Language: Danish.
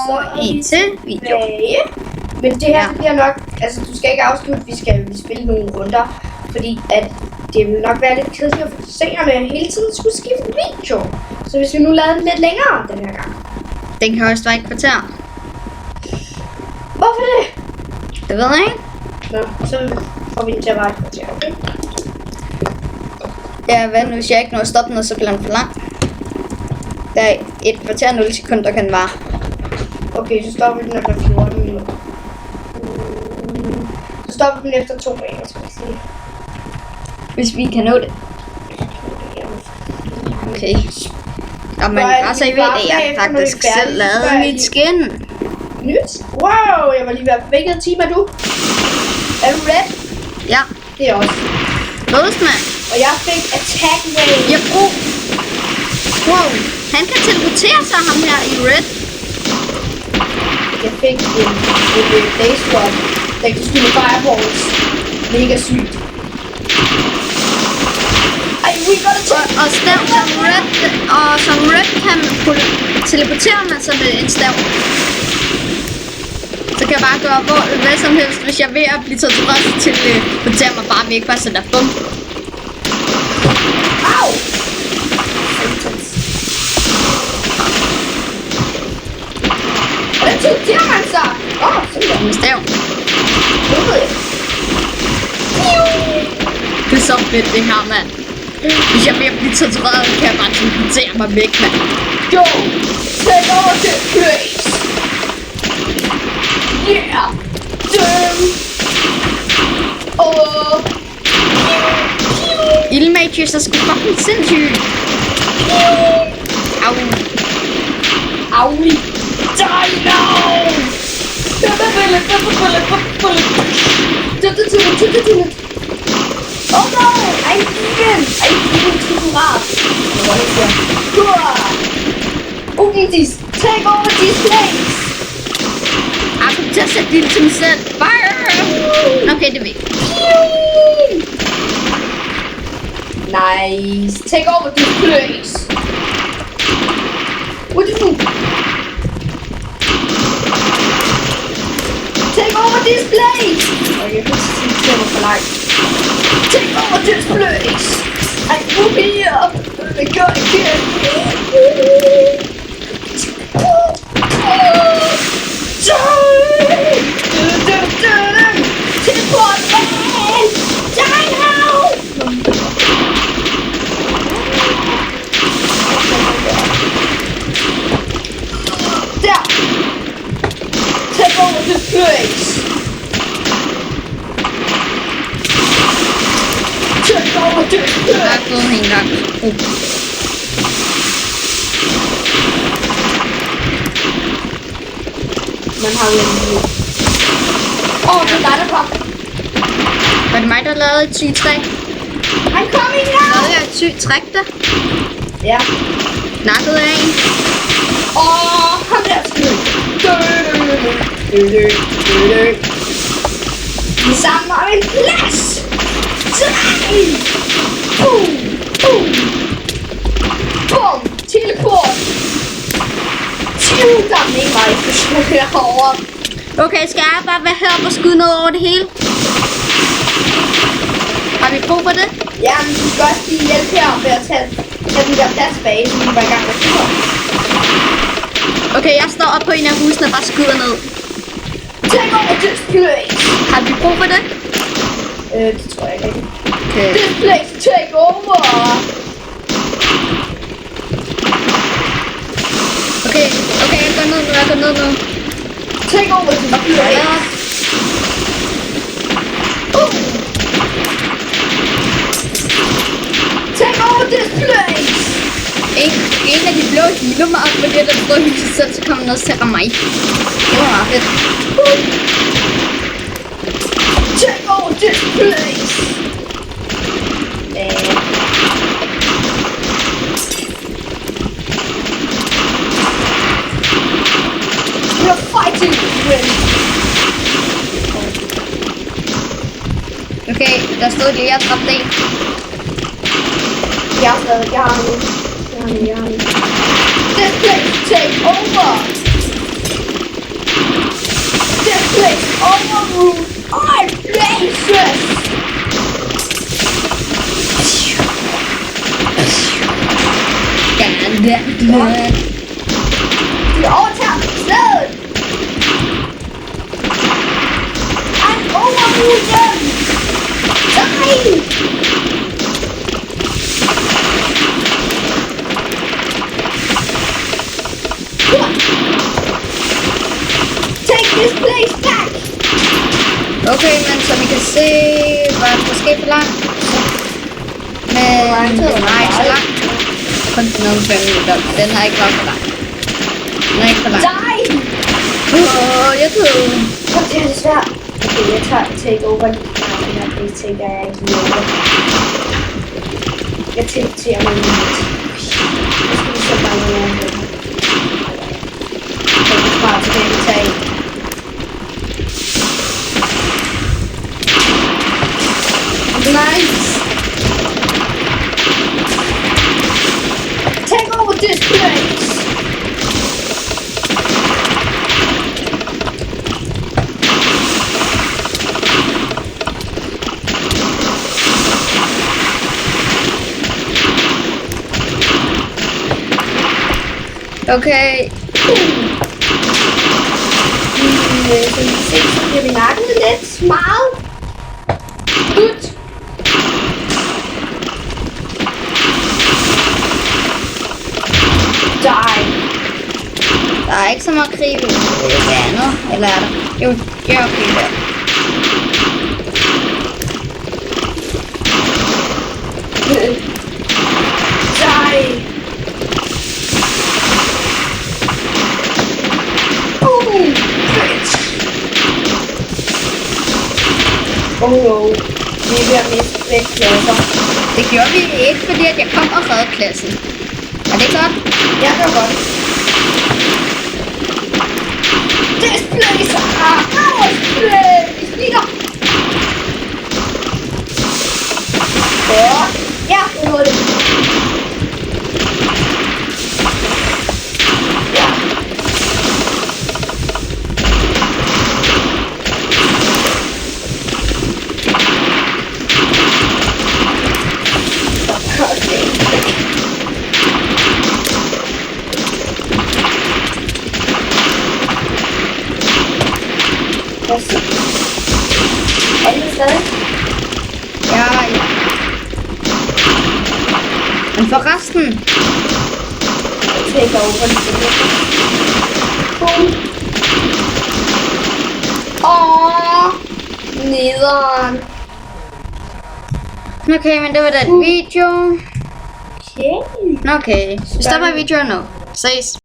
over til video. Men det her bliver nok, altså du skal ikke afslutte, vi skal spille nogle runder, fordi at det vil nok være lidt kedeligt for seerne hele tiden skulle skifte video. Så hvis vi nu lavede den lidt længere den her gang. Den kan også være et kvarter. Hvorfor det? Det ved jeg ikke. Nå, så får vi den til at være et kvarter, okay? Ja, hvad nu hvis jeg ikke når at stoppe den, så bliver den for lang. Der er et kvarter 0 sekunder kan den vare. Okay, så stopper vi den efter 14 minutter. Så stopper vi den efter 2 minutter, skal jeg sige. Hvis vi kan nå det. Okay. Og man kan også ved, at jeg faktisk selv lavede mit skin. Nyt? Wow, jeg var lige ved at hvilket team er du? Er du red? Ja. Det er også. Rødest, mand. Og jeg fik attack wave. Jeg brug. Wow. Han kan teleportere sig, ham her i red. Jeg fik en base rod, der kan skyde fireballs. Mega sygt. Ej, we gotta take. Og stav som red, og som red kan teleportere mig som en stav. Så kan jeg bare gøre hvad som helst, hvis jeg er ved at blive taget til røst til teleportere mig bare væk, bare så der bum. Au! Hvordan teleporterer man sig? Sådan En stav. det ved jeg. Det er så fedt det her, mand. Hvis jeg er ved at blive taget til røst, kan jeg bare teleportere mig væk, mand. Go! Take over this place! Yeah! Damn! Oh! Ildmatrix er sgu fucking sindssygt. Au. Aui! Die now! Oh no! I'm even to the last. Ugidis, take over this place! Jeg kommer til at sætte ild til mig selv. Fire! Okay, det ved jeg. Nice. Take over this place. What do you do? Take over this place. Okay, this is for life. Take over this place. I'm up here. I gotta get Teleport man! Die now! Der! Take over this place! Take over this Der er place! gået en gang. Man har jo en det er dig, der kom. Var det mig, der lavede et sygt træk? I'm coming now! Lavede jeg et sygt træk der? Ja. Nakkede jeg en? Ham der skud. Vi samler om en plads. 3. Boom. Bum. Teleport. Der er ikke meget eksplosion herovre. Okay, skal jeg bare være heroppe og skyde noget over det hele? Har vi brug for det? Ja, men du skal også lige hjælpe her ved at tage den der plads bag, som vi var i gang med at skyde. Okay, jeg står op på en af husene og bare skyder ned. Take over this place. Har vi brug for det? Det tror jeg ikke. Okay. This place take over. Okay, jeg går ned nu. Take over this place. Take over this place. En af de blå healer mig op med det, der står helt sig selv, så kommer noget til at ramme mig. Det var meget fedt. Take over this place. We're fighting to win. Okay, der stod lige, jeg dræbte en. Jeg har nu. This place take over. Men... De overtager stedet. Han overruler dem. Nej. Take this place back. Okay, men som I kan se, var det måske for langt. Men den var ikke så langt. Kun nogle 5 minutter. Den har ikke været for langt. Den er ikke for langt. Die. Jeg tror... Det er det svært. Okay, jeg tager take over. Nej, det tænker jeg ikke lige over. Jeg teleporterer mig lige lidt. Nu skal vi så bare noget af det. Så er det smart tilbage til tag. Nice! Take over this place! Okay. Som I ser, så bliver vi nakket lidt meget. Godt. Die. Der er ikke så meget krig i det andet, eller er der? Jo, det er okay der. Die. Oh no. Vi er ved at miste begge klasser. Det gjorde vi ikke, fordi at jeg kom og reddede klassen. Er det godt? Ja, det var godt. This place are our place! Peter! Ja, det var det. Ja. Er det stadig? Ja. Men forresten. Take over det. Cool. Nederen. Okay, men det var den video. Okay. Okay, vi stopper videoen nu. Ses.